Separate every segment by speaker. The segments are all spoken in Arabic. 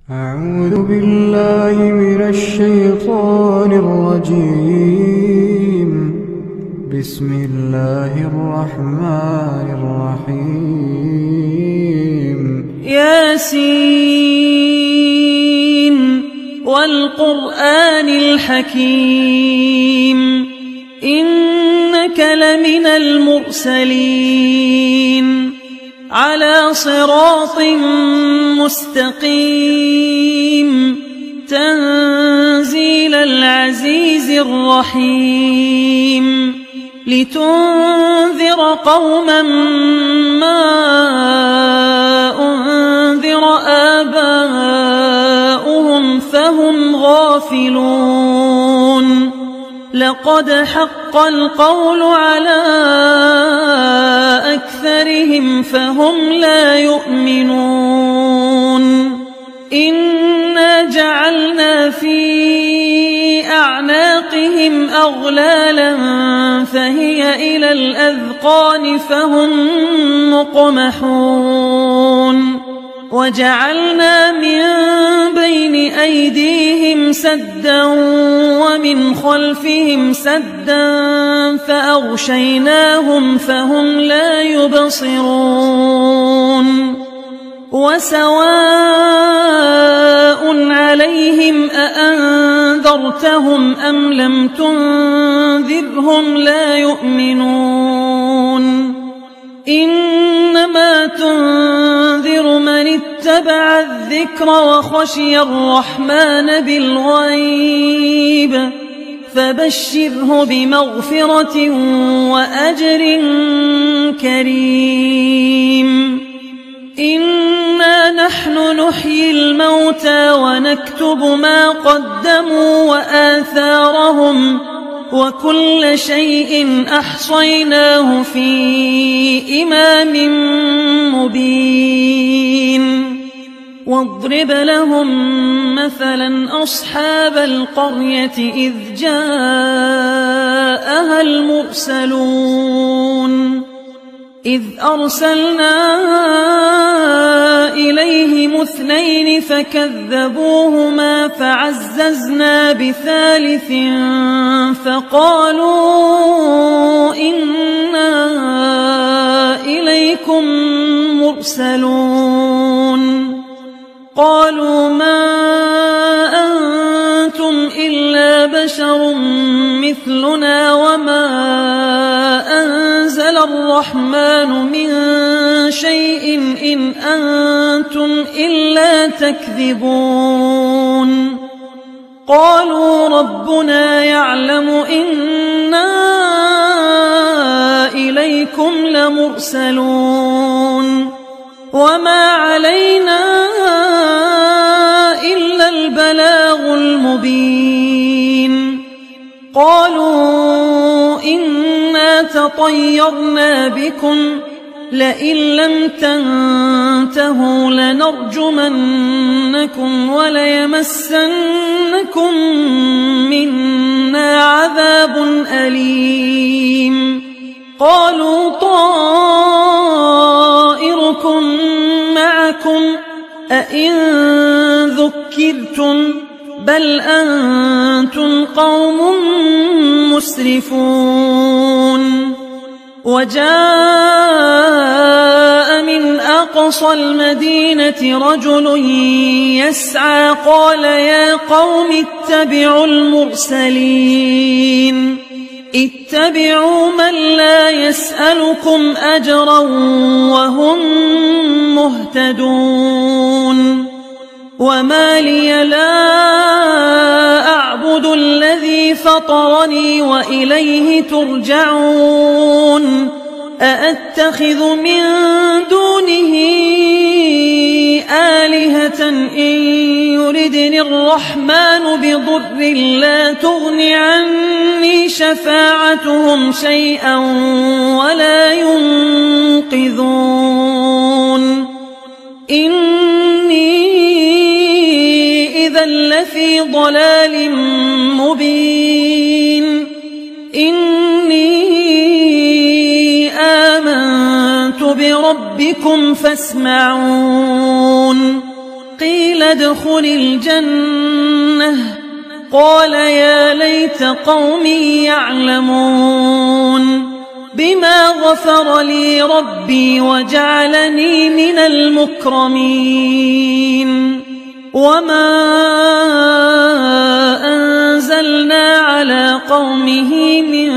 Speaker 1: أعوذ بالله من الشيطان الرجيم. بسم الله الرحمن الرحيم.
Speaker 2: ياسين والقرآن الحكيم إنك لمن المرسلين على صراط مستقيم تنزيل العزيز الرحيم لتنذر قوما ما أنذر آباؤهم فهم غافلون لقد حق القول على أكثرهم فهم لا يؤمنون إنا جعلنا في أعناقهم أغلالا فهي إلى الأذقان فهم مقمحون وجعلنا من بين أيديهم سدا ومن خلفهم سدا فأغشيناهم فهم لا يبصرون وسواء عليهم أأنذرتهم أم لم تنذرهم لا يؤمنون إنما تنذر من اتبع الذكر وخشي الرحمن بالغيب فبشره بمغفرة وأجر كريم إنا نحن نحيي الموتى ونكتب ما قدموا وآثارهم وكل شيء أحصيناه في إمام مبين واضرب لهم مثلا أصحاب القرية إذ جاءها المرسلون إذ أرسلنا إليهم اثنين فكذبوهما فعززنا بثالث فقالوا إنا إليكم مرسلون قالوا ما أنتم إلا بشر مثلنا وما أنزل الرحمن من شيء إن أنتم إلا تكذبون قالوا ربنا يعلم إنا إليكم لمرسلون وما علينا إلا البلاغ المبين قالوا إنا تطيرنا بكم لئن لم تنتهوا لنرجمنكم وليمسنكم منا عذاب أليم قالوا طائركم معكم أئن ذكرتم بل أنتم قوم مسرفون وجاء من أقصى المدينة رجل يسعى قال يا قوم اتبعوا المرسلين اتبعوا من لا يسألكم أجرا وهم مهتدون وما لي لا أعبد الذي فطرني وإليه ترجعون أأتخذ من دونه آلهة إن يردني الرحمن بضر لا تغن عني شفاعتهم شيئا ولا ينقذون إني إذا لفي ضلال مبين إني آمنت بربكم فاسمعون قيل ادخل الجنة قال يا ليت قومي يعلمون بما غفر لي ربي وجعلني من المكرمين وما أنزلنا على قومه من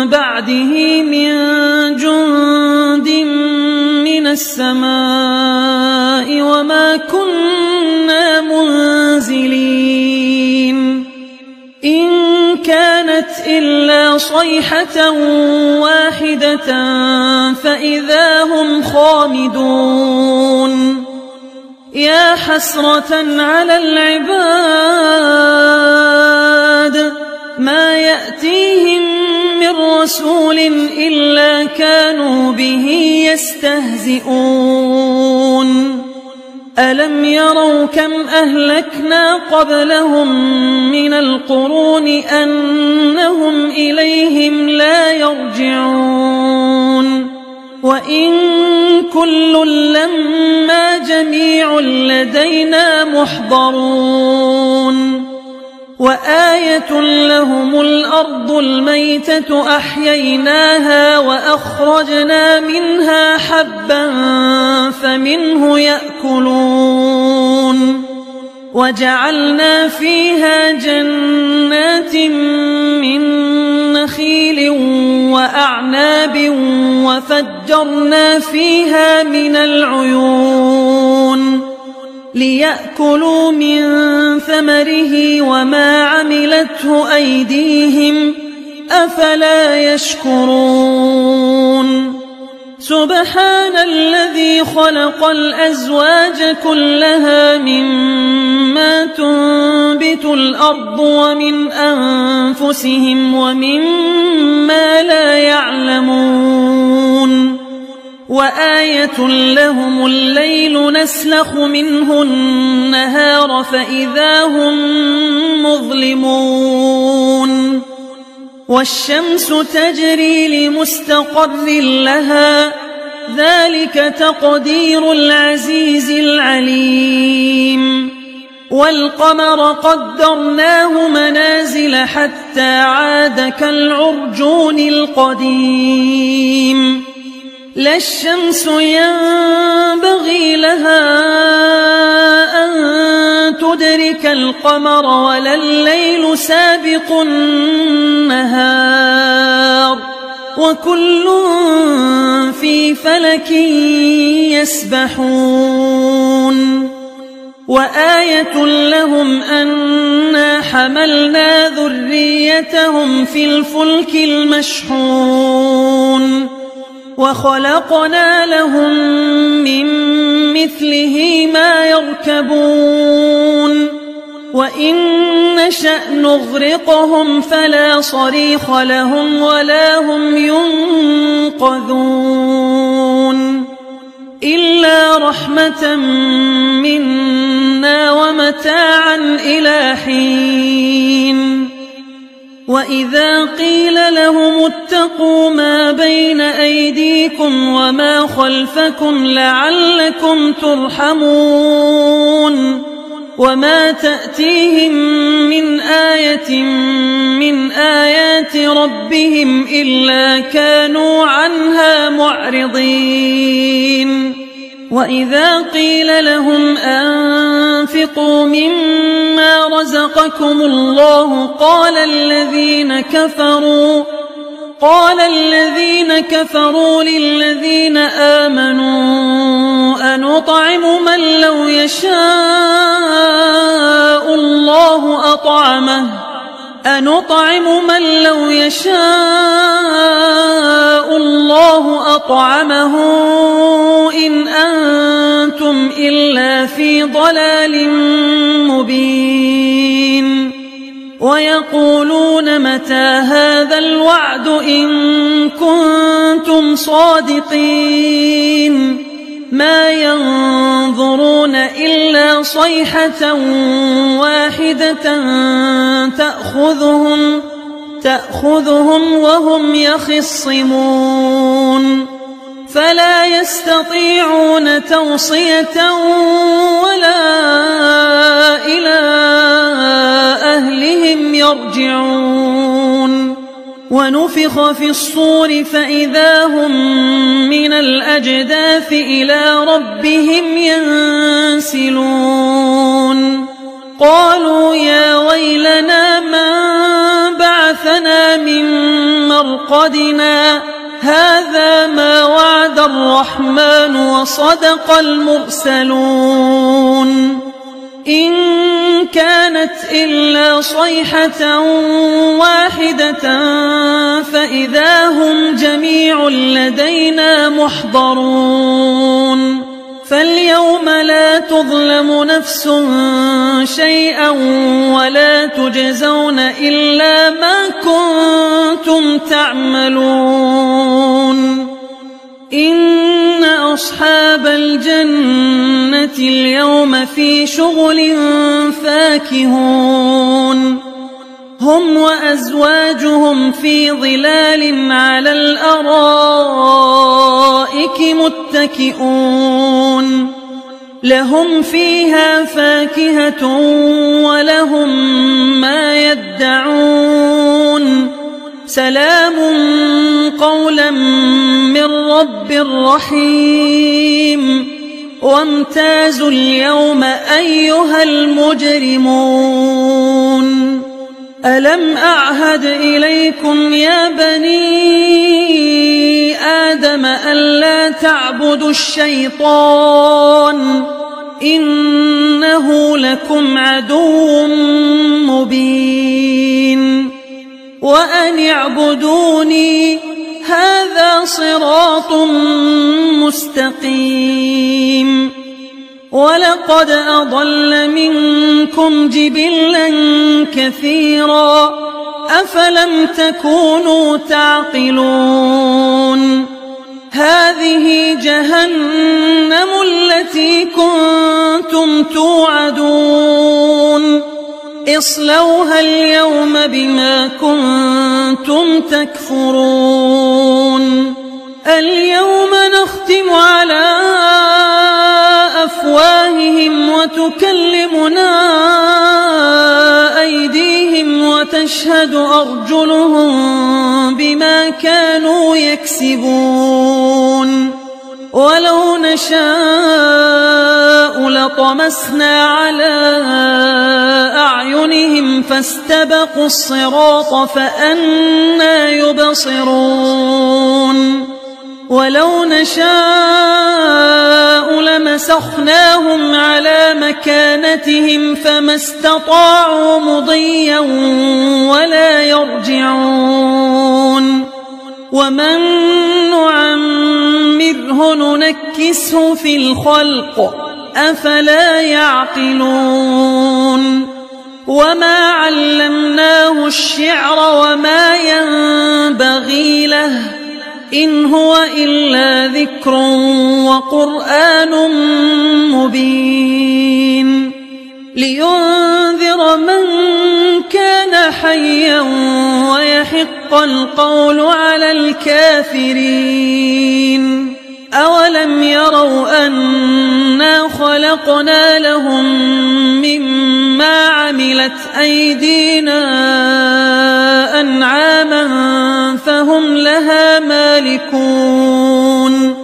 Speaker 2: بعده من جند من السماء وما كنا منزلين إن كانت إلا صيحة واحدة فإذا هم خامدون يا حسرة على العباد ما يأتيهم من رسول إلا كانوا به يستهزئون ألم يروا كم أهلكنا قبلهم من القرون أنهم إليهم لا يرجعون وإن كل لما جميع لدينا محضرون وآية لهم الأرض الميتة أحييناها وأخرجنا منها حبا فمنه يأكلون وجعلنا فيها جنات من نخيل وأعناب وفجرنا فيها من العيون ليأكلوا من ثمره وما عملته أيديهم أفلا يشكرون سبحان الذي خلق الأزواج كلها مما تنبت الأرض ومن أنفسهم ومما لا يعلمون وآية لهم الليل نسلخ منه النهار فإذا هم مظلمون والشمس تجري لمستقر لها ذلك تقدير العزيز العليم والقمر قدرناه منازل حتى عاد كالعرجون القديم لا الشمس ينبغي لها أن تدرك القمر ولا الليل سابق النهار وكل في فلك يسبحون وآية لهم أنا حملنا ذريتهم في الفلك المشحون وخلقنا لهم من مثله ما يركبون وإن نشأ نغرقهم فلا صريخ لهم ولا هم ينقذون إلا رحمة منا ومتاعا إلى حين وإذا قيل لهم اتقوا ما بين أيديكم وما خلفكم لعلكم ترحمون وما تأتيهم من آية من آيات ربهم إلا كانوا عنها معرضين وإذا قيل لهم أنفقوا مما رزقكم الله قال الذين كفروا للذين آمنوا أنطعم من لو يشاء الله أطعمه إن أنتم إلا في ضلال مبين ويقولون متى هذا الوعد إن كنتم صادقين ما ينظرون إلا صيحة واحدة تأخذهم وهم يخصمون فلا يستطيعون توصية ولا ونفخ في الصور فإذا هم من الأجداث إلى ربهم ينسلون قالوا يا ويلنا من بعثنا من مرقدنا هذا ما وعد الرحمن وصدق المرسلون إن كانت إلا صيحة واحدة فإذا هم جميع لدينا محضرون فاليوم لا تظلم نفس شيئا ولا تجزون إلا ما كنتم تعملون إن أصحاب الجنة اليوم في شغل فاكهون هم وأزواجهم في ظلال على الأرائك متكئون لهم فيها فاكهة ولهم ما يدعون سلام قولا من رب رحيم وامتازوا اليوم أيها المجرمون ألم أعهد إليكم يا بني آدم ألا تعبدوا الشيطان إنه لكم عدو مبين وأن اعبدوني هذا صراط مستقيم ولقد أضل منكم جبلا كثيرا أفلم تكونوا تعقلون هذه جهنم التي كنتم توعدون اصلوها اليوم بما كنتم تكفرون اليوم نختم على أفواههم وتكلمنا أيديهم وتشهد أرجلهم بما كانوا يكسبون ولو نشاء لطمسنا على أعينهم فاستبقوا الصراط فأنى يبصرون ولو نشاء لمسخناهم على مكانتهم فما استطاعوا مضيا ولا يرجعون ومن نعمره ننكسه في الخلق أفلا يعقلون وما علمناه الشعر وما ينبغي له إن هو إلا ذكر وقرآن مبين لينذر من كان حيا ويحق القول على الكافرين أولم يروا أنا خلقنا لهم مما عملت أيدينا أنعاما فهم لها مالكون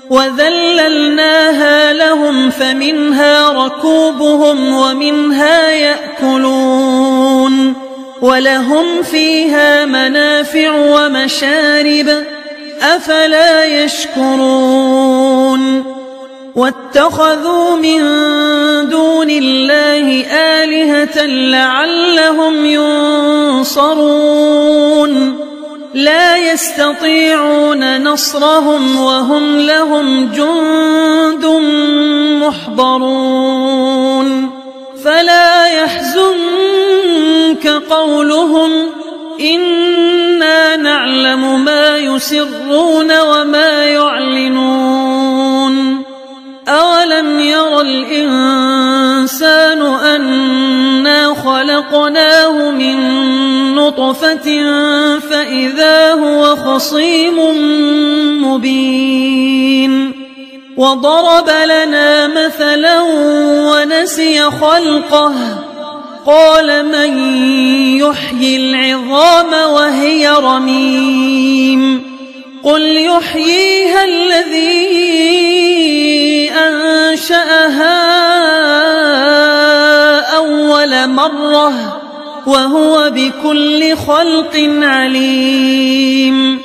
Speaker 2: وذللناها لهم فمنها ركوبهم ومنها يأكلون ولهم فيها منافع ومشارب أفلا يشكرون واتخذوا من دون الله آلهة لعلهم ينصرون لا يستطيعون نصرهم وهم لهم جند محضرون فلا يحزنك قولهم إنا نعلم ما يسرون وما يعلنون أولم ير الإنسان أنا خلقناه من نطفة فإذا هو خصيم مبين وضرب لنا مثلا ونسي خلقه قال من يحيي العظام وهي رميم قل يحييها الذي أنشأها أول مرة وهو بكل خلق عليم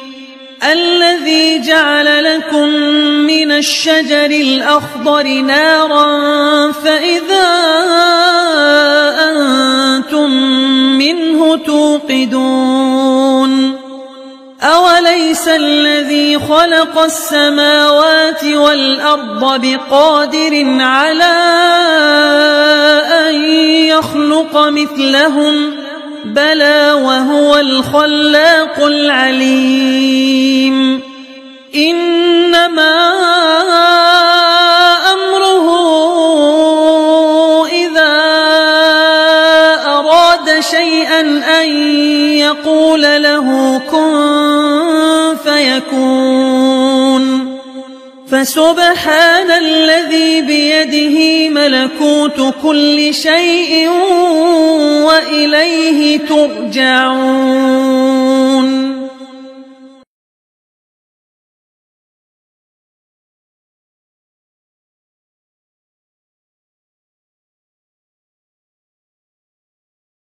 Speaker 2: الذي جعل لكم من الشجر الأخضر نارا فإذا أنتم منه توقدون أوليس الذي خلق السماوات والأرض بقادر على أن يخلق مثلهم بلى وهو الخلاق العليم إنما أمره إذا أراد شيئا أن يقول له كن فيكون فسبحان الذي بيده ملكوت كل شيء وإليه ترجعون